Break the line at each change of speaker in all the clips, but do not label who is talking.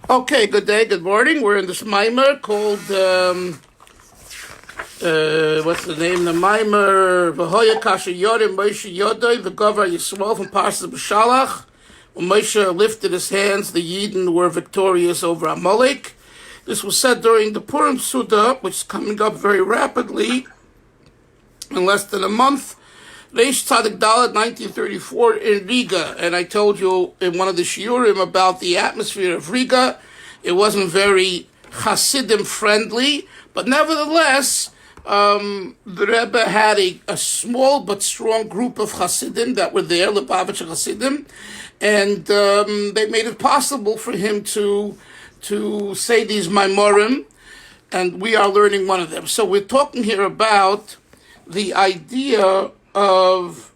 Okay, good day, good morning. We're in this Maamar called, what's the name? The Maamar, V'hoya Kasha Yodim, Moshe Yodoi, V'govar Yisrael from Parshas B'Shalach. When Moshe lifted his hands, the Yidden were victorious over Amalek. This was said during the Purim Suda, which is coming up very rapidly, in less than a month. Reish Tzadik Dalet, 1934, in Riga. And I told you in one of the shiurim about the atmosphere of Riga. It wasn't very Hasidim friendly, but nevertheless, the Rebbe had a small but strong group of Hasidim that were there, Lubavitch Hasidim, and they made it possible for him to say these Maimorim, and we are learning one of them. So we're talking here about the idea of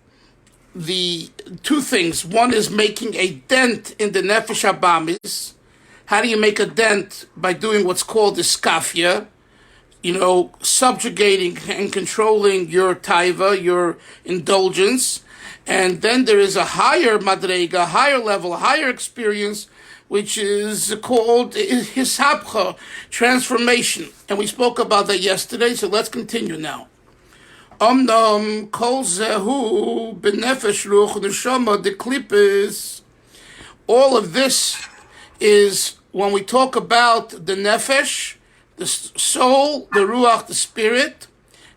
the two things. One is making a dent in the Nefesh Habamis. How do you make a dent? By doing what's called iskafia, subjugating and controlling your taiva, your indulgence. And then there is a higher madrega, higher level, higher experience, which is called hisabcha, transformation. And we spoke about that yesterday, so let's continue now. Omnam kol zehu benefesh ruch neshama de klipis. All of this is when we talk about the nefesh, the soul, the ruach, the spirit,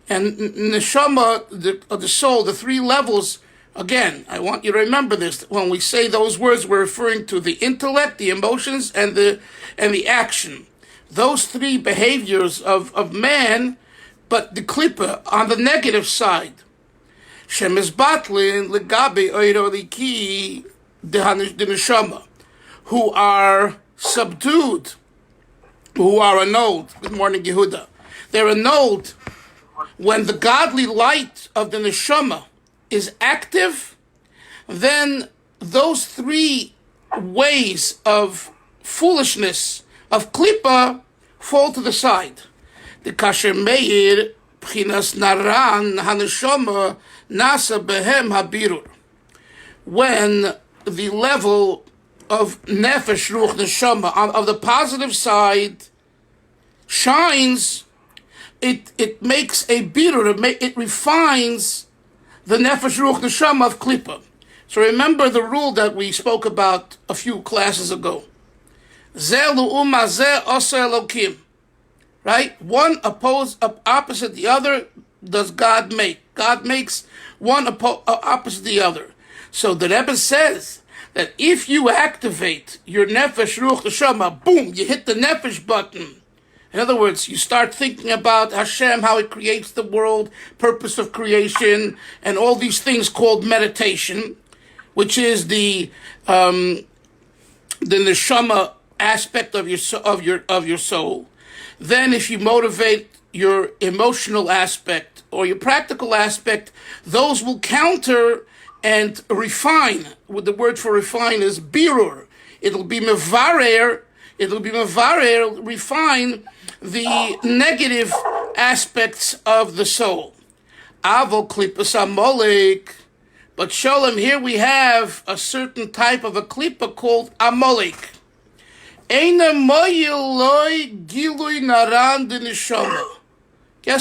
and neshama, the soul, the three levels. Again, I want you to remember this. When we say those words, we're referring to the intellect, the emotions, and the action. Those three behaviors of man. But the klippa, on the negative side, shemes batlin legabe oiroliki de neshama, who are subdued, who are annulled. Good morning, Yehuda. They're annulled when the godly light of the neshama is active. Then those three ways of foolishness of klippa fall to the side. The kasher meir pchinas naran haneshama nasa behem habirur. When the level of nefesh ruch neshama of the positive side shines, it makes a birur. It refines the nefesh ruch neshama of klippa. So remember the rule that we spoke about a few classes ago. Zeh lu'uma zeh oser elokim. Right? One opposite the other does God make. God makes one opposite the other. So the Rebbe says that if you activate your nefesh ruach neshama, boom, you hit the nefesh button. In other words, you start thinking about Hashem, how He creates the world, purpose of creation, and all these things called meditation, which is the neshama aspect of your soul. Then if you motivate your emotional aspect or your practical aspect, those will counter and refine. The word for refine is birur. It'll be mevarer, refine the negative aspects of the soul. Avo klippas Amalek. But Sholem, here we have a certain type of a klippa called Amalek. Guess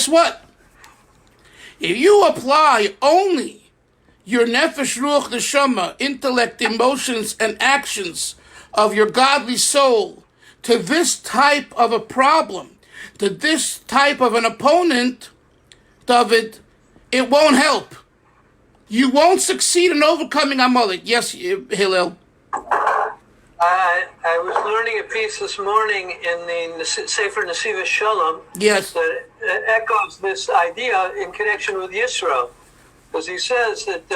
what? If you apply only your nefesh ruach neshama, intellect, emotions, and actions of your godly soul to this type of a problem, to this type of an opponent, David, it won't help. You won't succeed in overcoming Amalek. Yes, Hillel.
I was learning a piece this morning in the Sefer Nesiva Shalom.
Yes.
That echoes this idea in connection with Yisro, because he says that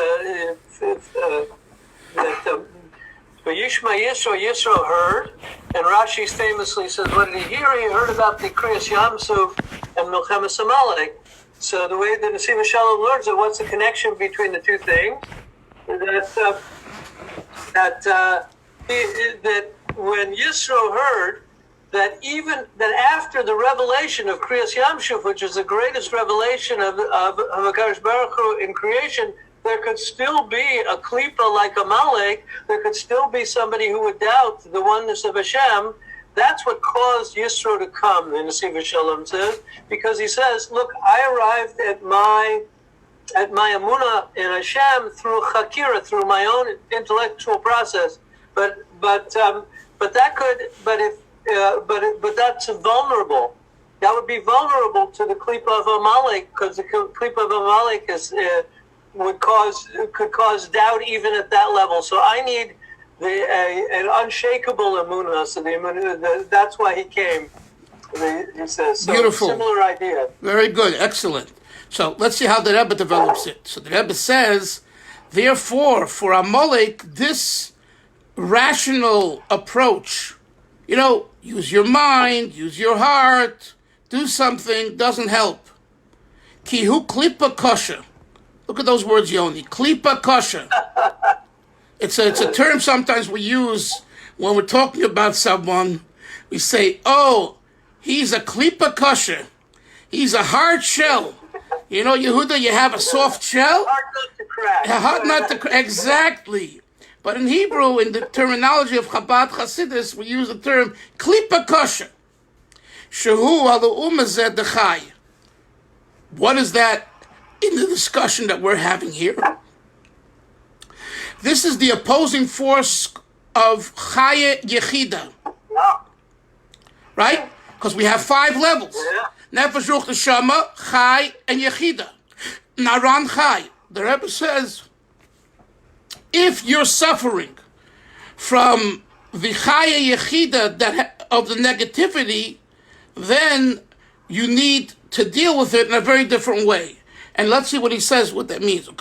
Yishma Yisro heard, and Rashi famously says, what did he hear? He heard about the Kriyas Yamsuf and Milchemes Amalek. So the way that Nesiva Shalom learns it, what's the connection between the two things? That when Yisro heard that after the revelation of Kriyas Yamshuf, which is the greatest revelation of HaKadosh Baruch Hu in creation, there could still be a klipa like Amalek. There could still be somebody who would doubt the oneness of Hashem, That's what caused Yisro to come, the Nesiv Shalom says, because he says, look, I arrived at my emunah in Hashem through chakira, through my own intellectual process. But that's vulnerable. That would be vulnerable to the klipa of Amalek, because the klipa of Amalek could cause doubt even at that level. So I need an unshakable emunah. So that's why he came. He says so.
Beautiful.
Similar idea.
Very good. Excellent. So let's see how the Rebbe develops it. So the Rebbe says, therefore, for Amalek, this rational approach, use your mind, use your heart, do something, doesn't help. Kihu klipa kosher. Look at those words, Yoni. Klipa kosher. It's a term sometimes we use when we're talking about someone. We say, oh, he's a klipa kosher. He's a hard shell. Yehuda, you have a soft shell?
Hard nut to crack.
Hard nut to crack. Exactly. But in Hebrew, in the terminology of Chabad Chasidus, we use the term klipa kosher. Shehu alu umazed dechai. What is that in the discussion that we're having here? This is the opposing force of Chaya Yechida.
Yeah.
Right? Because we have 5 levels.
Yeah.
Nefesh, Ruch, Neshama, Chai, and Yechida. Naran Chai. The Rebbe says, if you're suffering from the Chaya Yechida of the negativity, then you need to deal with it in a very different way. And let's see what he says, what that means. Amalek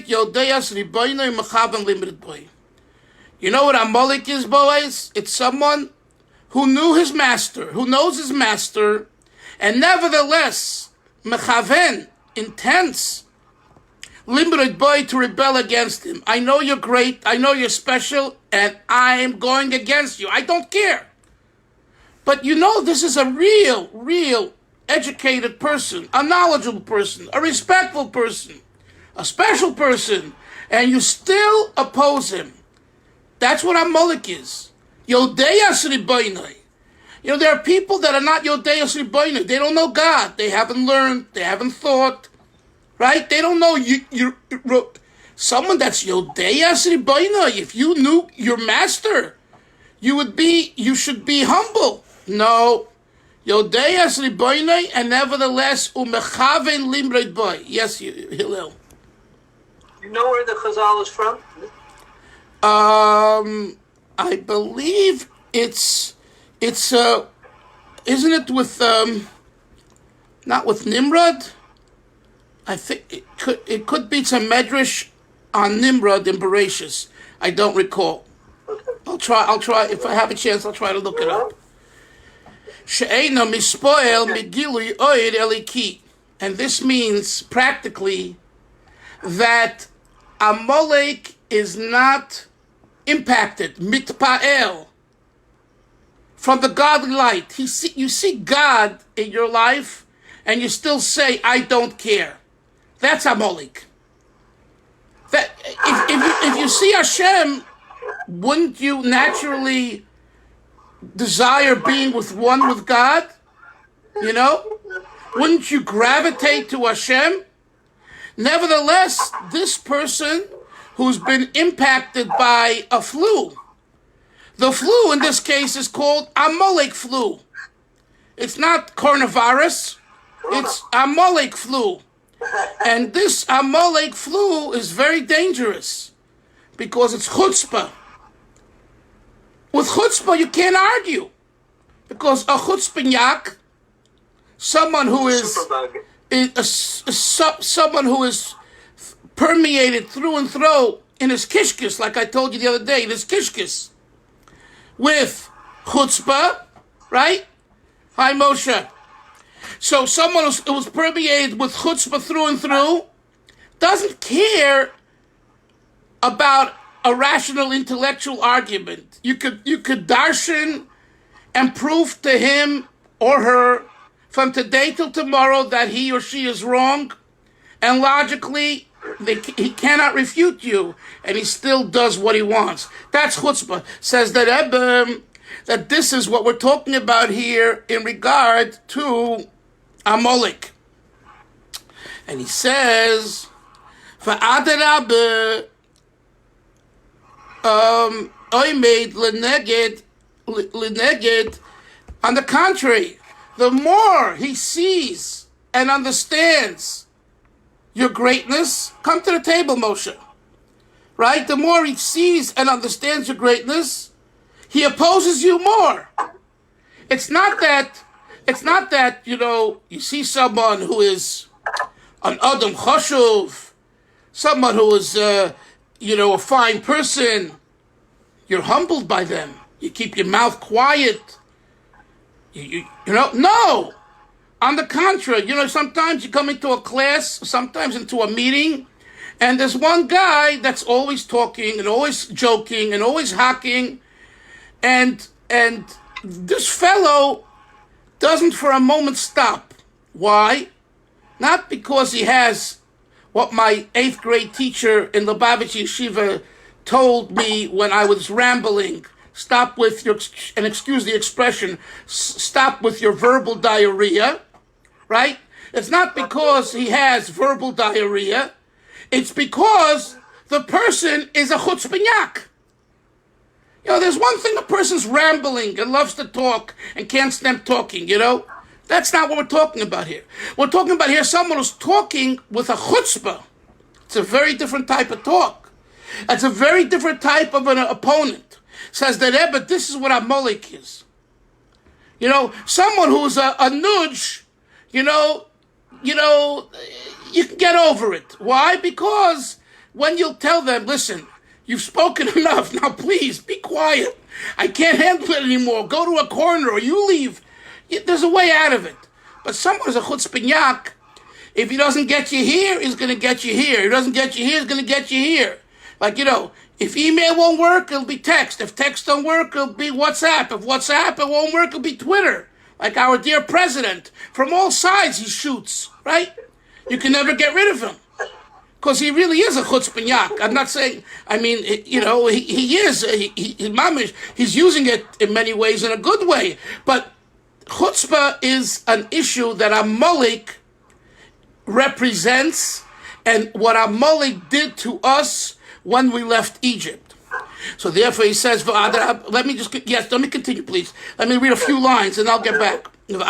Yodeas Riboino Mechavan Limited Boy. You know what Amalek is, boys? It's someone who knew his master, who knows his master, and nevertheless, Mechaven, intense, limited boy to rebel against him. I know you're great, I know you're special, and I'm going against you. I don't care. But this is a real educated person, a knowledgeable person, a respectful person, a special person, and you still oppose him. That's what Amalek is. Yodeyas Riboinai. There are people that are not Yodeyas Riboinai. They don't know God. They haven't learned. They haven't thought. Right? They don't know someone that's Yodeyas Riboinai. If you knew your master, you should be humble. No. Yodeyas Riboinai, and nevertheless, umechaven limrei boy. Yes, Hillel.
You know where the Chazal is from?
I believe it's isn't it with not with Nimrod? I think it could be some medrash on Nimrod in Bereshis. I don't recall.
Okay.
I'll try if I have a chance. I'll try to look it up. She'eina mispoel migilui oid eliki, and this means practically that Amalek is not impacted mitpael from the godly light. You see God in your life, and you still say, "I don't care." That's Amalek. That if you see Hashem, wouldn't you naturally desire being with God? Wouldn't you gravitate to Hashem? Nevertheless, this person who's been impacted by a flu, the flu in this case is called Amalek flu. It's not coronavirus, it's Amalek flu. And this Amalek flu is very dangerous because it's chutzpa. With chutzpah, you can't argue, because a chutzpahyak, someone who is someone who is permeated through and through in his kishkis, like I told you the other day, in his kishkis, with chutzpah, right? Hi, Moshe. So someone who was permeated with chutzpah through and through doesn't care about a rational intellectual argument. You could darshan and prove to him or her from today till tomorrow that he or she is wrong, and logically he cannot refute you, and he still does what he wants. That's chutzpah. Says that Rebbe, that this is what we're talking about here in regard to Amalek. And he says, "Va'adarabbe oimed leneged." On the contrary, the more he sees and understands your greatness, come to the table, Moshe. Right? The more he sees and understands your greatness, he opposes you more. It's not that, you see someone who is an Adam Choshuv, someone who is, a fine person. You're humbled by them. You keep your mouth quiet. No. On the contrary, sometimes you come into a class, sometimes into a meeting, and there's one guy that's always talking and always joking and always hacking, and this fellow doesn't for a moment stop. Why? Not because he has what my 8th grade teacher in Lubavitch Yeshiva told me when I was rambling. Stop with your, and excuse the expression, stop with your verbal diarrhea, right? It's not because he has verbal diarrhea. It's because the person is a chutzpanyak. There's one thing, a person's rambling and loves to talk and can't stand talking, That's not what we're talking about here. We're talking about here someone who's talking with a chutzpah. It's a very different type of talk. It's a very different type of an opponent. Says the Rebbe, this is what Amalek is. Someone who's a nudge, you can get over it. Why? Because when you'll tell them, listen, you've spoken enough, now please, be quiet. I can't handle it anymore. Go to a corner or you leave. There's a way out of it. But someone who's a chutzpanyak, if he doesn't get you here, he's going to get you here. If he doesn't get you here, he's going to get you here. Like, if email won't work, it'll be text. If text don't work, it'll be WhatsApp. If WhatsApp it won't work, it'll be Twitter. Like our dear president. From all sides he shoots, right? You can never get rid of him. Because he really is a chutzpanyak. I'm not saying, he is. He's using it in many ways in a good way. But chutzpah is an issue that Amalek represents, and what Amalek did to us when we left Egypt. So therefore he says, let me continue, please. Let me read a few lines and I'll get back. We're on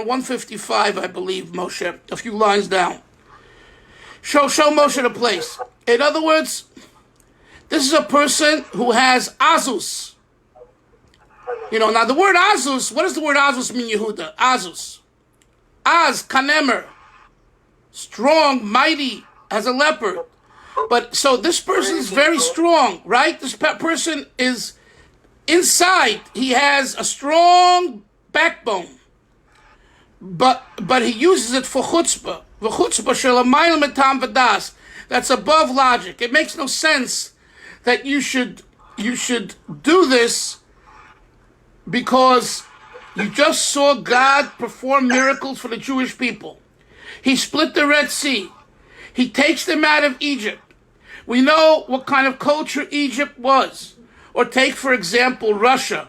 155, I believe, Moshe. A few lines down. Show Moshe the place. In other words, this is a person who has azus. Now the word azus, what does the word azus mean, Yehuda? Azus. Az, kanemer, strong, mighty, as a leopard. But so this person is very strong, right? This person is inside. He has a strong backbone, but he uses it for chutzpah. V'chutzpah shelamayla metam v'das. That's above logic. It makes no sense that you should do this because you just saw God perform miracles for the Jewish people. He split the Red Sea. He takes them out of Egypt. We know what kind of culture Egypt was. Or take, for example, Russia.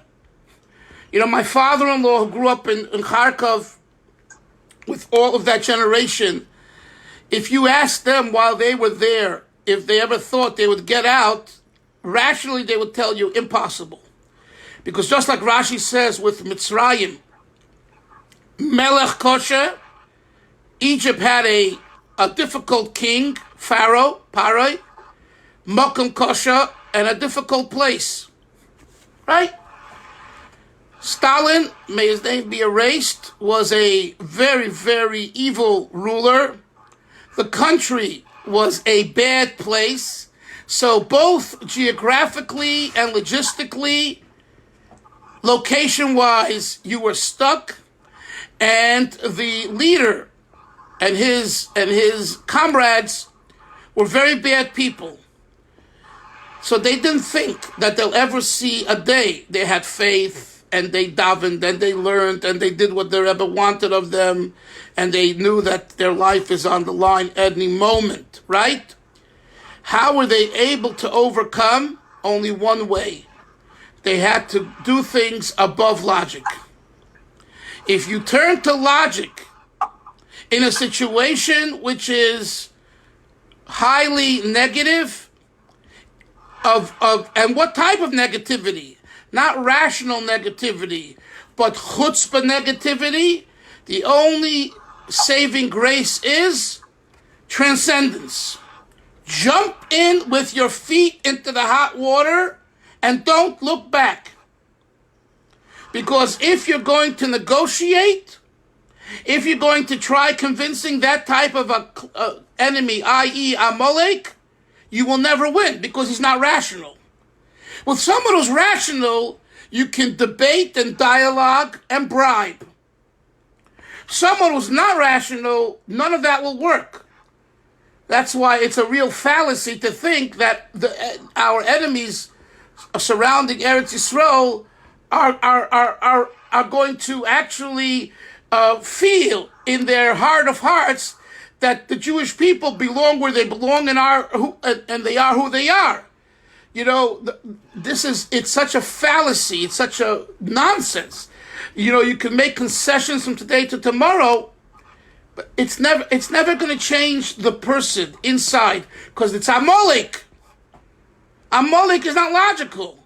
My father-in-law who grew up in Kharkov with all of that generation, if you asked them while they were there, if they ever thought they would get out, rationally they would tell you impossible. Because just like Rashi says with Mitzrayim, Melech Kosher, Egypt had a difficult king, Pharaoh, Paroi, Mokum Kosher, and a difficult place. Right? Stalin, may his name be erased, was a very, very evil ruler. The country was a bad place. So both geographically and logistically, location-wise, you were stuck, and the leader and his comrades were very bad people. So they didn't think that they'll ever see a day. They had faith, and they davened, and they learned, and they did what the Rebbe wanted of them, and they knew that their life is on the line at any moment, right? How were they able to overcome? Only one way. They had to do things above logic. If you turn to logic in a situation which is highly negative, and what type of negativity? Not rational negativity, but chutzpa negativity. The only saving grace is transcendence. Jump in with your feet into the hot water and don't look back. Because if you're going to negotiate, if you're going to try convincing that type of a enemy, i.e. Amalek, you will never win because he's not rational. With someone who's rational, you can debate and dialogue and bribe. Someone who's not rational, none of that will work. That's why it's a real fallacy to think that our enemies surrounding Eretz Yisrael are going to actually feel in their heart of hearts that the Jewish people belong where they belong and they are who they are. You know, it's such a fallacy. It's such a nonsense. You know, you can make concessions from today to tomorrow, but it's never going to change the person inside because it's Amalek. Amalek is not logical.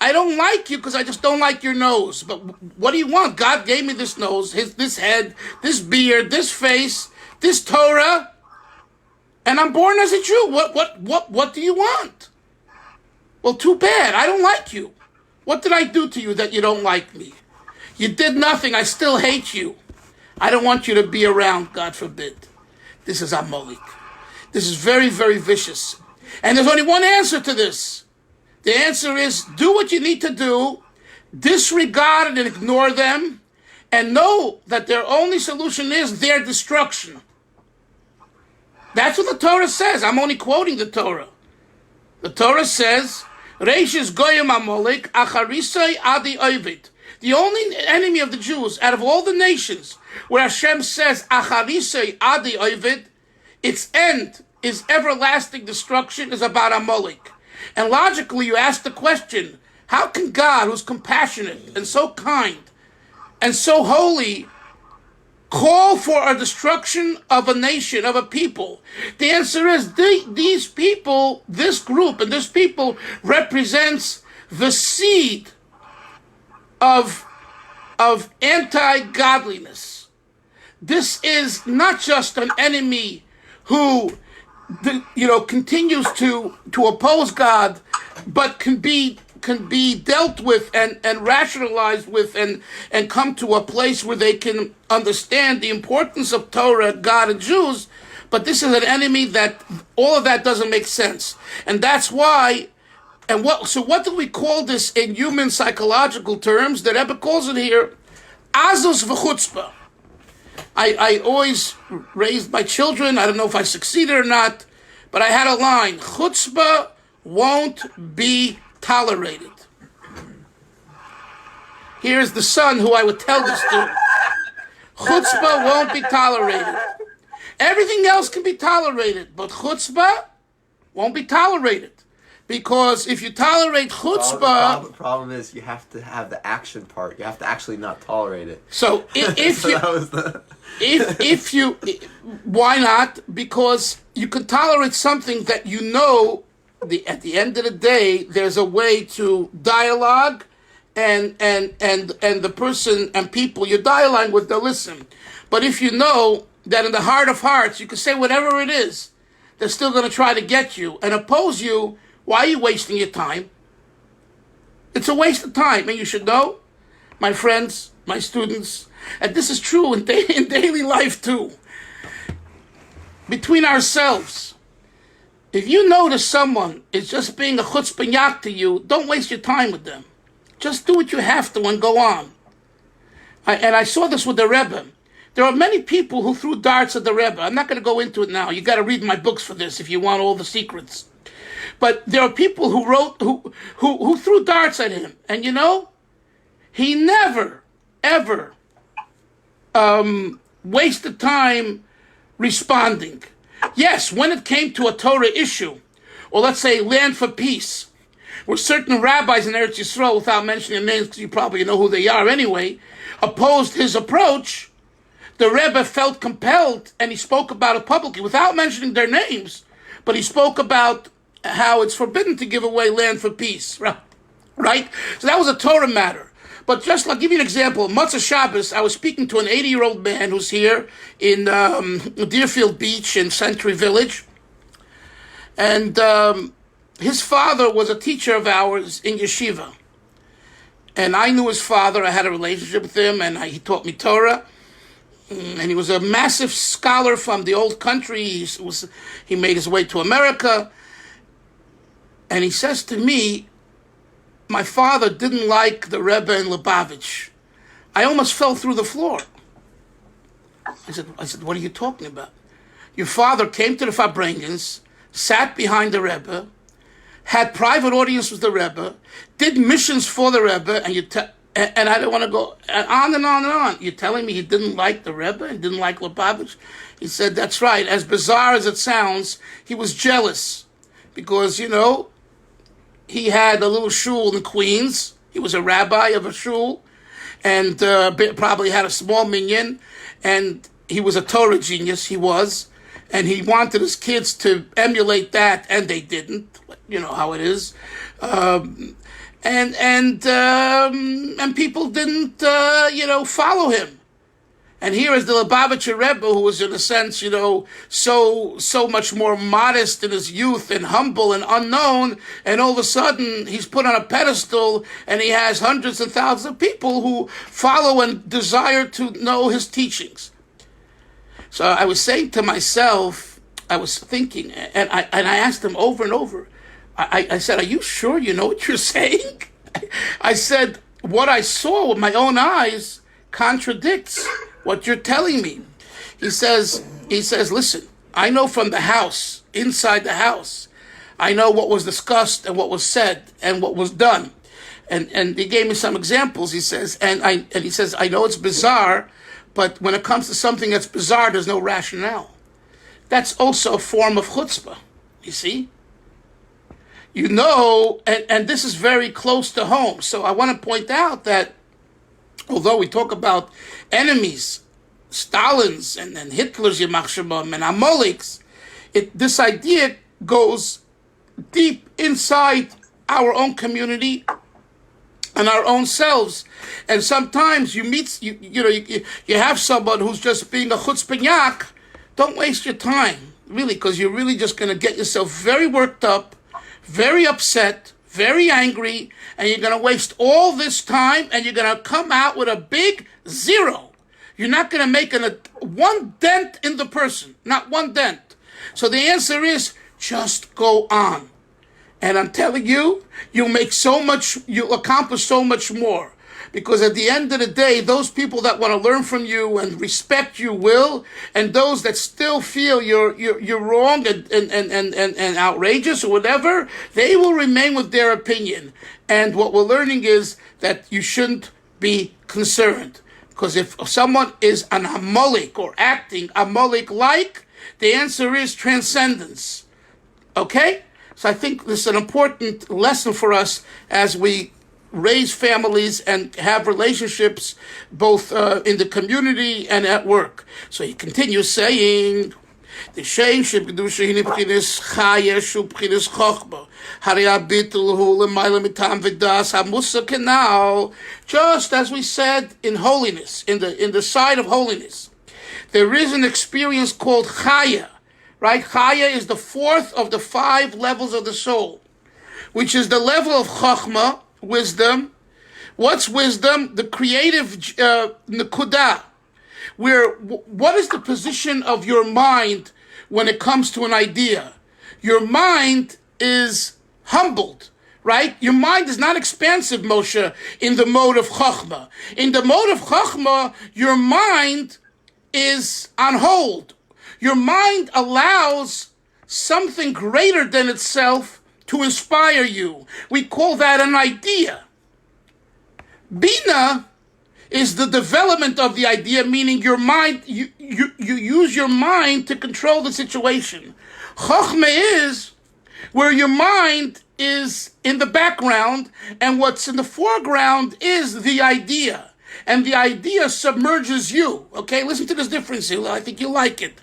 I don't like you because I just don't like your nose. But what do you want? God gave me this nose, this head, this beard, this face, this Torah, and I'm born as a Jew. What do you want? Well, too bad. I don't like you. What did I do to you that you don't like me? You did nothing. I still hate you. I don't want you to be around, God forbid. This is Amalek. This is very, very vicious. And there's only one answer to this. The answer is do what you need to do, disregard and ignore them, and know that their only solution is their destruction. That's what the Torah says. I'm only quoting the Torah. The Torah says, Reishis goyim Amalek, acharisai adi oivit. The only enemy of the Jews out of all the nations where Hashem says, acharisai adi oivit, its end is everlasting destruction, is about Amalek. And logically you ask the question, how can God, who's compassionate and so kind and so holy, call for a destruction of a nation, of a people? The answer is these people, this group and this people represents the seed of anti-godliness. This is not just an enemy who continues to oppose God, but can be dealt with and rationalized with and come to a place where they can understand the importance of Torah, God, and Jews. But this is an enemy that all of that doesn't make sense. And that's why, what do we call this in human psychological terms? The Rebbe calls it here, azus v'chutzpa. I always raised my children, I don't know if I succeeded or not, but I had a line, chutzpah won't be tolerated. Here's the son who I would tell this to. Chutzpah won't be tolerated. Everything else can be tolerated, but chutzpah won't be tolerated. Because if you tolerate chutzpah...
The problem is you have to have the action part. You have to actually not tolerate it.
So why not? Because you can tolerate something that you know at the end of the day there's a way to dialogue and the person and people you're dialoguing with, they'll listen. But if you know that in the heart of hearts you can say whatever it is, they're still going to try to get you and oppose you. Why are you wasting your time? It's a waste of time. And you should know, my friends, my students, and this is true in daily life too. Between ourselves, if you notice someone is just being a chutzpah to you, don't waste your time with them. Just do what you have to and go on. And I saw this with the Rebbe. There are many people who threw darts at the Rebbe. I'm not going to go into it now. You got to read my books for this if you want all the secrets. But there are people who threw darts at him. And he never, ever wasted time responding. Yes, when it came to a Torah issue, or let's say land for peace, where certain rabbis in Eretz Yisrael, without mentioning names because you probably know who they are anyway, opposed his approach, the Rebbe felt compelled, and he spoke about it publicly, without mentioning their names, but he spoke about how it's forbidden to give away land for peace, right? So that was a Torah matter. But just I'll give you an example. Motzei Shabbos, I was speaking to an 80-year-old man who's here in Deerfield Beach in Century Village. And his father was a teacher of ours in yeshiva. And I knew his father. I had a relationship with him, and he taught me Torah. And he was a massive scholar from the old country. He made his way to America. And he says to me, my father didn't like the Rebbe in Lubavitch. I almost fell through the floor. I said, what are you talking about? Your father came to the Farbrengens, sat behind the Rebbe, had private audience with the Rebbe, did missions for the Rebbe, and I don't want to go on and on and on. You're telling me he didn't like the Rebbe and didn't like Lubavitch? He said, that's right. As bizarre as it sounds, he was jealous because, he had a little shul in Queens. He was a rabbi of a shul and probably had a small minyan. And he was a Torah genius, he was. And he wanted his kids to emulate that, and they didn't. You know how it is. And people didn't, follow him. And here is the Lubavitcher Rebbe, who was in a sense, so much more modest in his youth and humble and unknown. And all of a sudden, he's put on a pedestal, and he has hundreds and thousands of people who follow and desire to know his teachings. So I was saying to myself, I was thinking, and I asked him over and over. I said, "Are you sure you know what you're saying?" I said, "What I saw with my own eyes contradicts what you're telling me." He says, listen, I know from the house, inside the house, I know what was discussed and what was said and what was done. And he gave me some examples, he says, and he says, I know it's bizarre, but when it comes to something that's bizarre, there's no rationale. That's also a form of chutzpah, you see? And this is very close to home. So I want to point out that although we talk about enemies, Stalins and Hitler's Yamach Shemam and Amalek's, this idea goes deep inside our own community and our own selves. And sometimes you meet, you have someone who's just being a chutzpahyak. Don't waste your time, really, because you're really just going to get yourself very worked up, very upset, very angry, and you're going to waste all this time, and you're going to come out with a big zero. You're not going to make one dent in the person, not one dent. So the answer is just go on. And I'm telling you, you'll accomplish so much more. Because at the end of the day, those people that want to learn from you and respect you will, and those that still feel you're wrong and outrageous or whatever, they will remain with their opinion. And what we're learning is that you shouldn't be concerned. Because if someone is an Amalek or acting Amalek-like, the answer is transcendence. Okay? So I think this is an important lesson for us as we raise families and have relationships both in the community and at work. So he continues saying, the Shein Shebkedusha Hine B'chinas Chaya Shu B'chinas Chochma Harei Habitul Hu L'mayla Mitam V'das HaMusa Kenal. Just as we said in holiness, in the side of holiness, there is an experience called Chaya, right? Chaya is the fourth of the 5 levels of the soul, which is the level of Chochma, wisdom. What's wisdom? The creative nekudah. What is the position of your mind when it comes to an idea? Your mind is humbled, right? Your mind is not expansive, Moshe, in the mode of Chochmah. In the mode of Chochmah, your mind is on hold. Your mind allows something greater than itself to inspire you. We call that an idea. Bina is the development of the idea, meaning your mind, you use your mind to control the situation. Chochmah is where your mind is in the background and what's in the foreground is the idea. And the idea submerges you. Okay, listen to this difference here. I think you'll like it.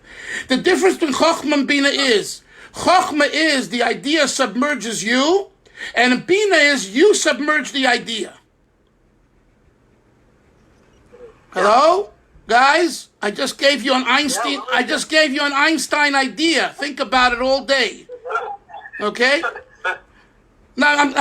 The difference between Chochmah and Bina is, Chochmah is the idea submerges you, and Bina is you submerge the idea. Hello? Guys, I just gave you an Einstein idea. Think about it all day. Okay? Now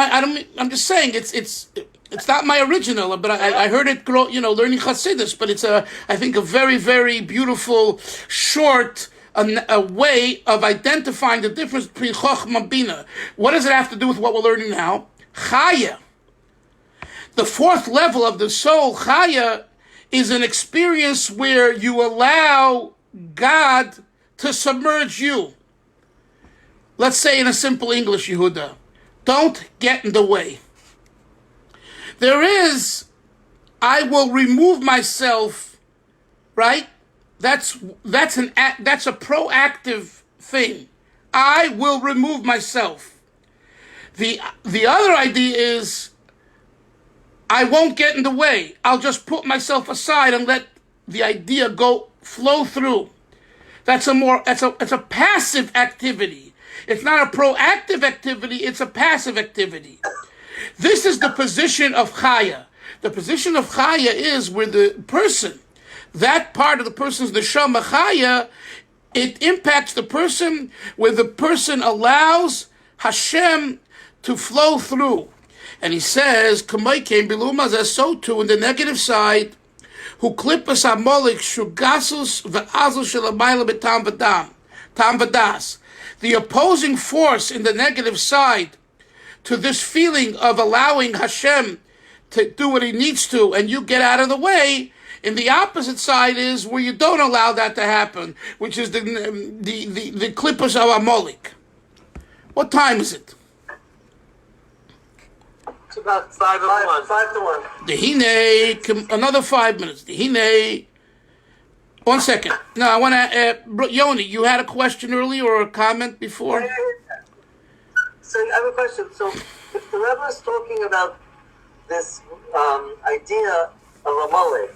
I'm just saying it's not my original, but I heard it learning Chasidus, but it's I think a very, very beautiful short a way of identifying the difference between Chochmah and Bina. What does it have to do with what we're learning now? Chaya. The fourth level of the soul, Chaya, is an experience where you allow God to submerge you. Let's say in a simple English, Yehuda, don't get in the way. There is, I will remove myself, right? That's a proactive thing. I will remove myself. The other idea is, I won't get in the way. I'll just put myself aside and let the idea flow through. It's a passive activity. It's not a proactive activity, it's a passive activity. This is the position of Chaya. The position of Chaya is where the person, that part of the person's neshama Chaya, it impacts the person where the person allows Hashem to flow through. And he says, so too, in the negative side, who klippas Amalek shugasus v'azul shelamayla b'tam v'dam, tam v'das. The opposing force in the negative side to this feeling of allowing Hashem to do what he needs to and you get out of the way, in the opposite side is where you don't allow that to happen, which is the klippas of Amalek. What time is it?
It's about 5 to 1. 5 to 1.
Dehine, another 5 minutes. Dehine. 1 second. No, I want to, Yoni, you had a question earlier or a comment before?
So I have a question. So if the Rebbe is talking about this idea of Amalek,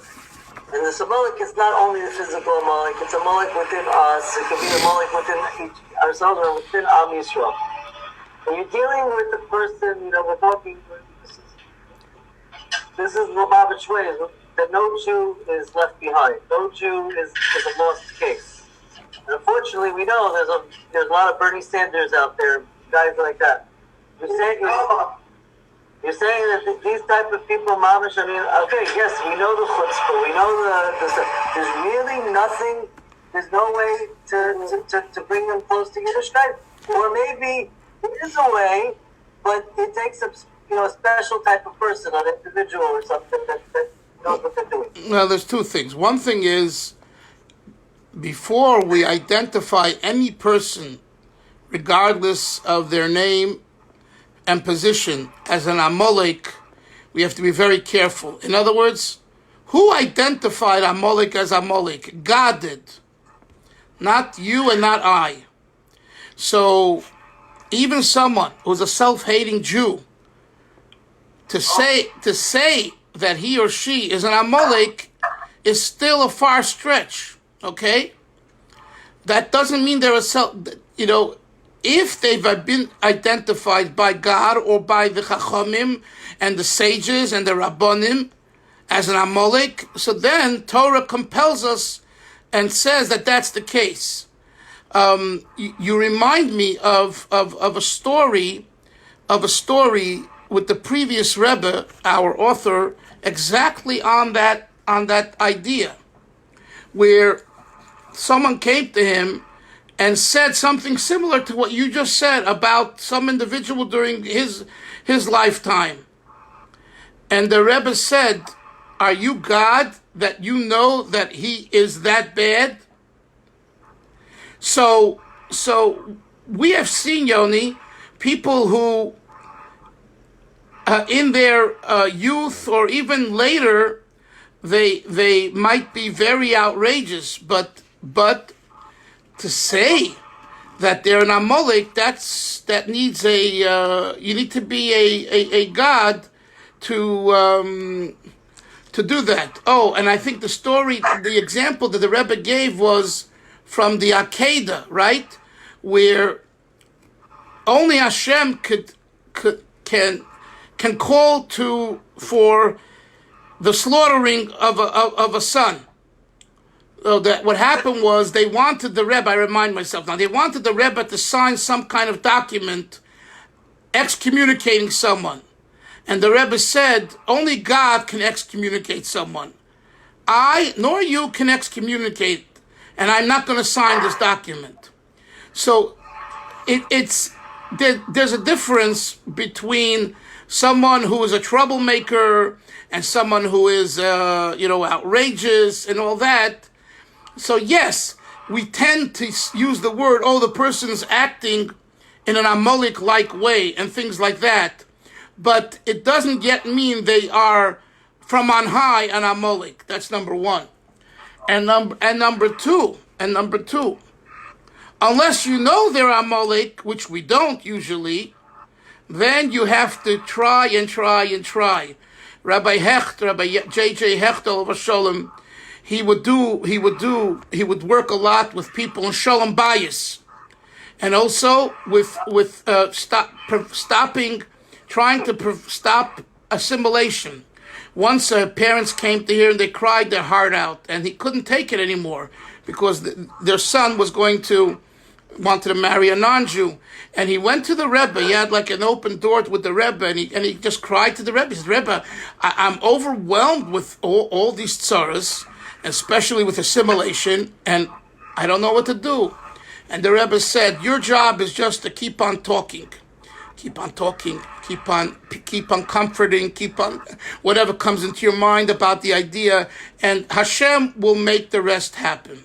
and this Amalek is not only the physical Amalek, it's Amalek within us, it could be Amalek within ourselves or within Am Yisrael. When you're dealing with the person, we're talking, this is Lubavitch way, that no Jew is left behind. No Jew is a lost case. And unfortunately, we know there's a lot of Bernie Sanders out there, guys like that. You're saying that these type of people, Mamish, okay, yes, we know the chutzpah, we know the there's really nothing, there's no way to bring them close to Yiddishkeit. Or maybe there is a way, but it takes a special type of person, an individual or something that knows what they're doing.
Well, there's two things. One thing is, before we identify any person, regardless of their name and position, as an Amalek, we have to be very careful. In other words, who identified Amalek as Amalek? God did. Not you and not I. So, even someone who's a self-hating Jew, to say that he or she is an Amalek is still a far stretch, okay? That doesn't mean they're if they've been identified by God or by the Chachamim and the sages and the Rabbonim as an Amalek, so then Torah compels us and says that that's the case. You remind me of a story with the previous Rebbe, our author, exactly on that idea, where someone came to him and said something similar to what you just said about some individual during his lifetime. And the Rebbe said, "Are you God that you know that he is that bad?" So we have seen, Yoni, people who in their youth or even later, they might be very outrageous, but to say that they're an Amalek, that needs you need to be a god to do that. Oh, and I think the example that the Rebbe gave was from the Akedah, right, where only Hashem can call for the slaughtering of a son. So that what happened was they wanted the Rebbe, I remind myself now, they wanted the Rebbe to sign some kind of document excommunicating someone. And the Rebbe said, only God can excommunicate someone. I, nor you, can excommunicate, and I'm not going to sign this document. So there's a difference between someone who is a troublemaker and someone who is, outrageous and all that. So yes, we tend to use the word, the person's acting in an Amalek-like way and things like that. But it doesn't yet mean they are from on high an Amalek. That's number one. And number two, unless you know they're Amalek, which we don't usually, then you have to try and try and try. Rabbi J.J. Hecht, Shalom, he would work a lot with people in Shalom Bayis, and also with trying to stop assimilation. Once parents came to here and they cried their heart out, and he couldn't take it anymore because their son wanted to marry a non-Jew, and he went to the Rebbe. He had like an open door with the Rebbe, and he just cried to the Rebbe. He said, Rebbe, I'm overwhelmed with all these tzaras, especially with assimilation, and I don't know what to do. And the Rebbe said, your job is just to keep on talking, keep on comforting, keep on whatever comes into your mind about the idea, and Hashem will make the rest happen.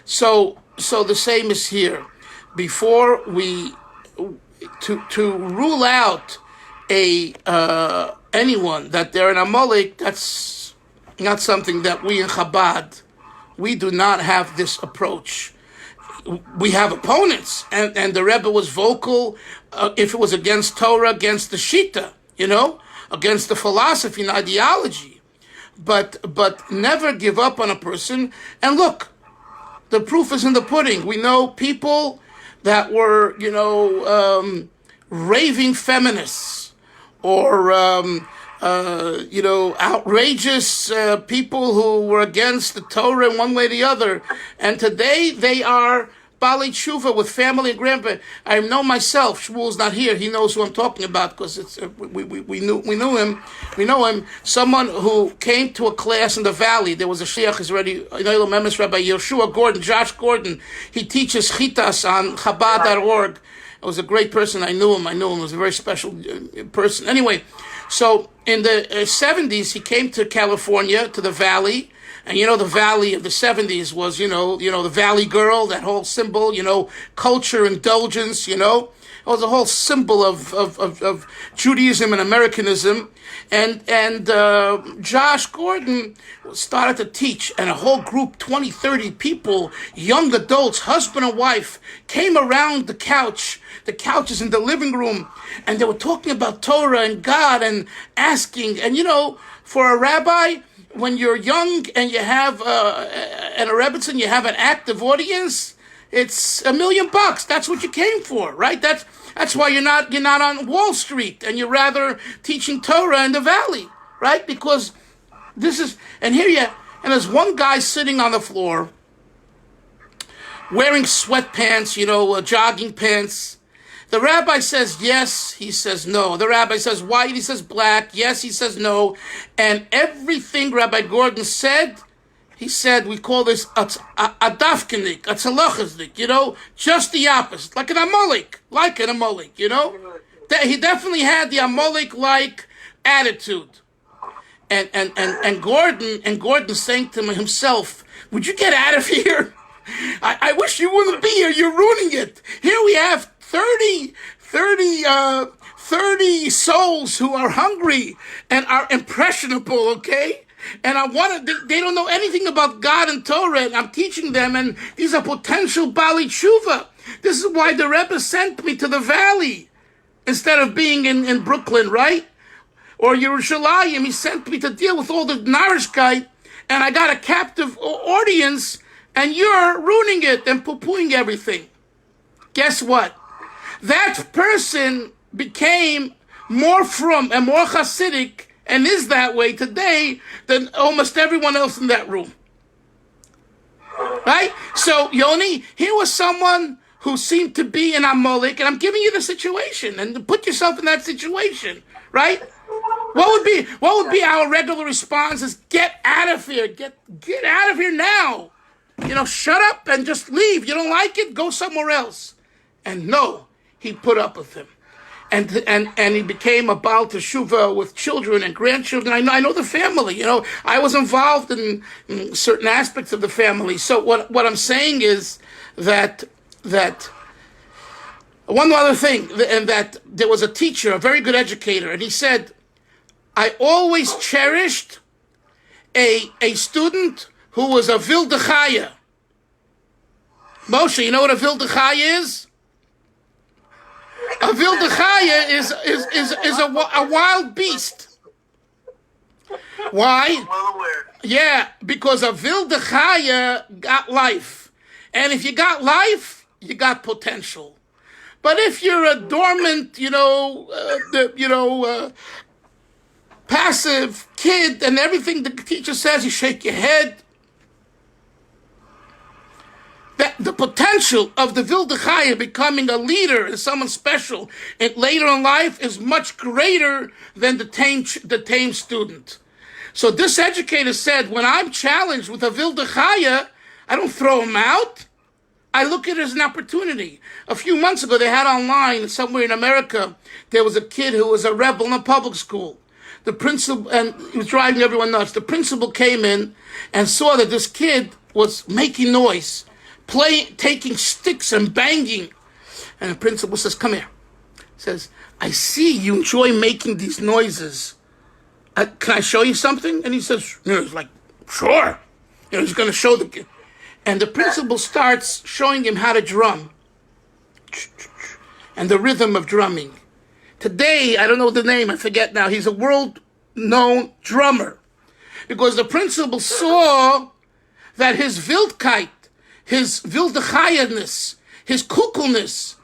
So the same is here. Before to rule out anyone that they're an Amalek, that's not something that we in Chabad, we do not have this approach. We have opponents, and the Rebbe was vocal if it was against Torah, against the Shita, against the philosophy and ideology, but never give up on a person. And look, the proof is in the pudding. We know people that were, raving feminists or, outrageous people who were against the Torah in one way or the other. And today they are Bali Tshuva with family and grandpa. I know myself. Shmuel's not here. He knows who I'm talking about because it's we know him. Someone who came to a class in the valley. There was a shliach Israeli, Rabbi Yeshua Gordon, Josh Gordon. He teaches chitas on Chabad.org. It was a great person. I knew him. He was a very special person. Anyway, so in the 70s, he came to California, to the valley. And the valley of the 70s was, the Valley Girl, that whole symbol, culture, indulgence, it was a whole symbol of Judaism and Americanism. And Josh Gordon started to teach, and a whole group, 20, 30 people, young adults, husband and wife, came around the couches in the living room, and they were talking about Torah and God and asking. And, for a rabbi, when you're young and you have, and a Rebbitzin, you have an active audience, it's $1 million. That's what you came for, right? That's why you're not on Wall Street and you're rather teaching Torah in the valley, right? Because and there's one guy sitting on the floor wearing sweatpants, jogging pants. The rabbi says yes, he says no. The rabbi says white, he says black, yes, he says no. And everything Rabbi Gordon said, he said, we call this a dafkenik, a tzalachaznik, just the opposite, like an Amalek, He definitely had the Amalek-like attitude. And Gordon saying to himself, would you get out of here? I wish you wouldn't be here, you're ruining it. Here we have 30 30 souls who are hungry and are impressionable, okay? And they don't know anything about God and Torah, and I'm teaching them, and these are potential Bali Tshuva. This is why the Rebbe sent me to the valley instead of being in Brooklyn, right? Or Yerushalayim. He sent me to deal with all the Narishkeit, and I got a captive audience, and you're ruining it and poo-pooing everything. Guess what? That person became more frum and more Hasidic, and is that way today, than almost everyone else in that room. Right? So, Yoni, here was someone who seemed to be an Amalek, and I'm giving you the situation, and put yourself in that situation, right? What would be our regular response is get out of here, get out of here now. Shut up and just leave. You don't like it, go somewhere else. And no, he put up with him. And he became a Baal Teshuvah with children and grandchildren. I know the family. I was involved in certain aspects of the family. So what I'm saying is that one other thing, and that there was a teacher, a very good educator, and he said, I always cherished a student who was a Vildechaya. Moshe, you know what a Vildechaya is? A Vildechaya is a wild beast. Why?
Well aware.
Yeah, because a Vildechaya got life. And if you got life, you got potential. But if you're a dormant, passive kid, and everything the teacher says, you shake your head. That the potential of the Vildechaya becoming a leader and someone special and later in life is much greater than the tame student. So this educator said, when I'm challenged with a Vildechaya, I don't throw him out. I look at it as an opportunity. A few months ago, they had online somewhere in America, there was a kid who was a rebel in a public school. The principal, and he was driving everyone nuts. The principal came in and saw that this kid was making noise, taking sticks and banging. And the principal says, come here. Says, I see you enjoy making these noises. Can I show you something? And he says, he's like, sure. He's going to show the kid. And the principal starts showing him how to drum. And the rhythm of drumming. Today, I don't know the name, I forget now, he's a world-known drummer. Because the principal saw that his Wildkeit, his Wildechayedness, his kukelness,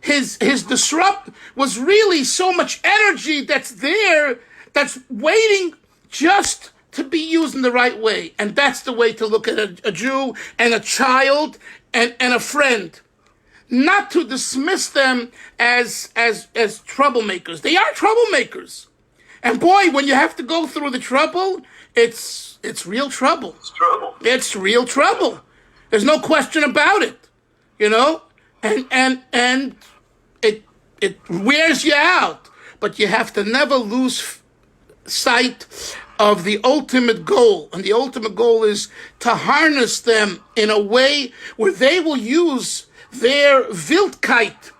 his disrupt was really so much energy that's there, that's waiting just to be used in the right way. And that's the way to look at a Jew and a child and a friend. Not to dismiss them as troublemakers. They are troublemakers. And boy, when you have to go through the trouble, it's real trouble.
It's trouble.
It's real trouble. There's no question about it. And it wears you out. But you have to never lose sight of the ultimate goal. And the ultimate goal is to harness them in a way where they will use their Wildkeit,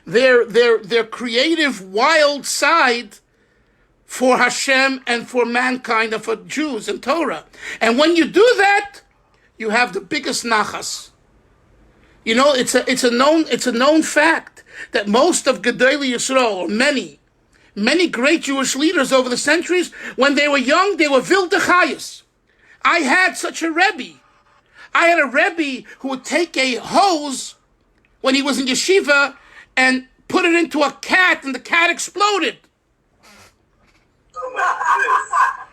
their creative wild side for Hashem and for mankind and for Jews and Torah. And when you do that, you have the biggest nachas. It's a known fact that most of Gedolei Yisrael, or many great Jewish leaders over the centuries, when they were young, they were Vildechayas. I had such a Rebbe. I had a Rebbe who would take a hose when he was in yeshiva and put it into a cat, and the cat exploded.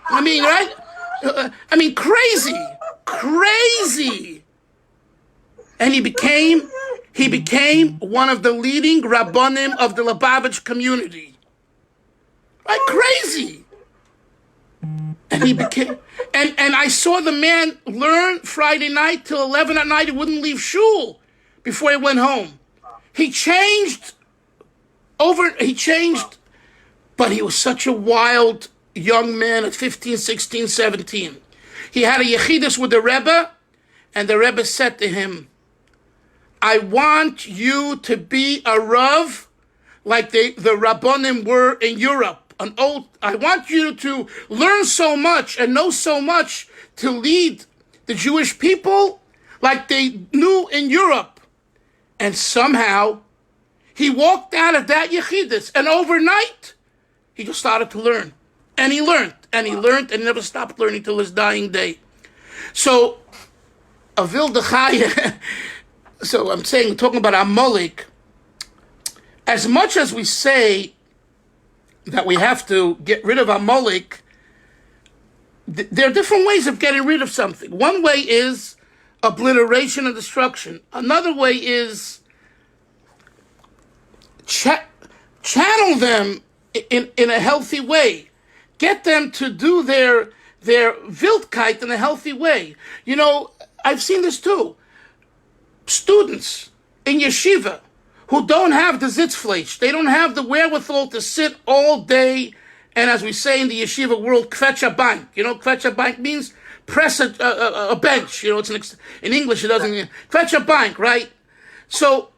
I mean, right? Crazy. And he became one of the leading Rabbanim of the Lubavitch community. Right? Crazy. And he became, and I saw the man learn Friday night till 11 at night. He wouldn't leave shul before he went home. He changed, but he was such a wild young man at 15, 16, 17. He had a Chasidus with the Rebbe, and the Rebbe said to him, I want you to be a Rav like the Rabbonim were in Europe. I want you to learn so much and know so much to lead the Jewish people like they knew in Europe. And somehow, he walked out of that Yechidus, and overnight, he just started to learn. And he learned, and he learned, and he never stopped learning till his dying day. So, Avil Dechaya, so I'm saying, talking about Amalek, as much as we say that we have to get rid of Amalek, there are different ways of getting rid of something. One way is obliteration and destruction. Another way is channel them in a healthy way. Get them to do their Wildkeit in a healthy way. You know, I've seen this too. Students in yeshiva who don't have the Sitzfleisch, they don't have the wherewithal to sit all day, and as we say in the yeshiva world, kvetch a bank. You know, kvetch a bank means press a bench. You know, it's in English it doesn't mean kvetch a bank, right? So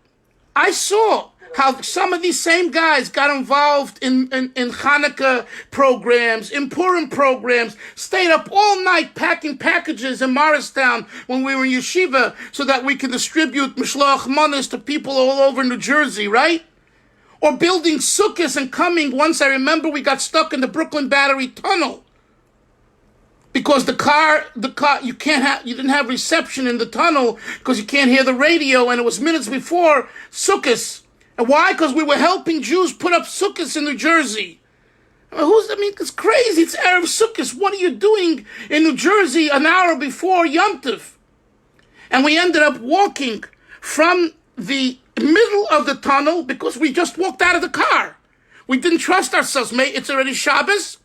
I saw how some of these same guys got involved in Hanukkah programs, in Purim programs, stayed up all night packing packages in Morristown when we were in yeshiva so that we could distribute mishloach manas to people all over New Jersey, right? Or building sukkahs and coming. Once I remember we got stuck in the Brooklyn Battery Tunnel because the car, you didn't have reception in the tunnel because you can't hear the radio, and it was minutes before sukkahs. And why? Because we were helping Jews put up sukkahs in New Jersey. It's crazy. It's Erev Sukkot. What are you doing in New Jersey an hour before Yom Tov? And we ended up walking from the middle of the tunnel because we just walked out of the car. We didn't trust ourselves, mate. It's already Shabbos.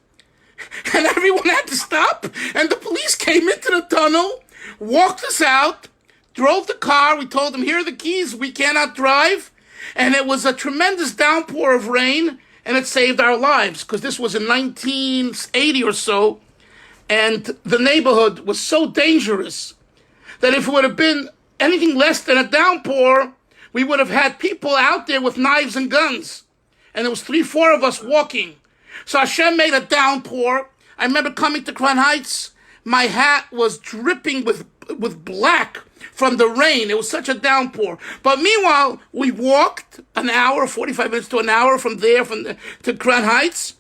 And everyone had to stop. And the police came into the tunnel, walked us out, drove the car. We told them, here are the keys. We cannot drive. And it was a tremendous downpour of rain, and it saved our lives, because this was in 1980 or so, and the neighborhood was so dangerous that if it would have been anything less than a downpour, we would have had people out there with knives and guns. And there was 3-4 of us walking. So Hashem made a downpour. I remember coming to Crown Heights, my hat was dripping with black from the rain. It was such a downpour. But meanwhile, we walked an hour, 45 minutes to an hour from there to Crown Heights,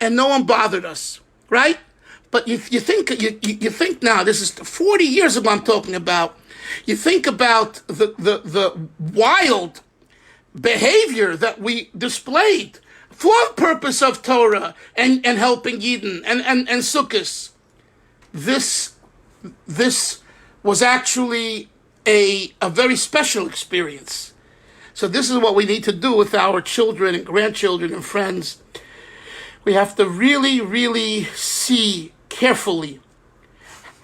and no one bothered us, right? But you think now, this is 40 years ago I'm talking about, you think about the wild behavior that we displayed for the purpose of Torah and helping Yidden and Sukkos. This was actually a very special experience. So this is what we need to do with our children and grandchildren and friends. We have to really, really see carefully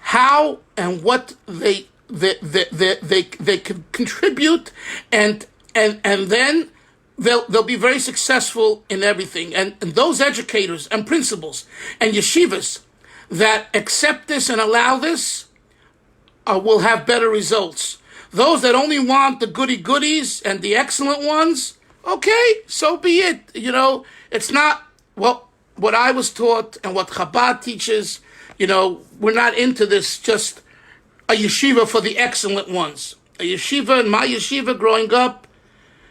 how and what they can contribute, and then they'll be very successful in everything. And those educators and principals and yeshivas that accept this and allow this will have better results. Those that only want the goodies and the excellent ones, okay, so be it. You know, it's not what I was taught and what Chabad teaches. You know, we're not into this just a yeshiva for the excellent ones. A yeshiva, in my yeshiva growing up,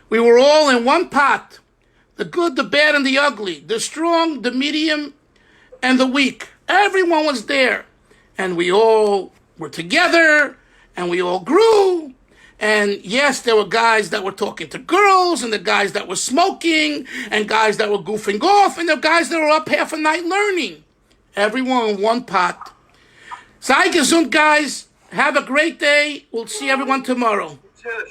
we were all in one pot. The good, the bad, and the ugly. The strong, the medium, and the weak. Everyone was there. And we all were together, and we all grew. And yes, there were guys that were talking to girls, and the guys that were smoking, and guys that were goofing off, and the guys that were up half a night learning. Everyone in one pot. Sei gesund, guys. Have a great day. We'll see everyone tomorrow.
Yeah,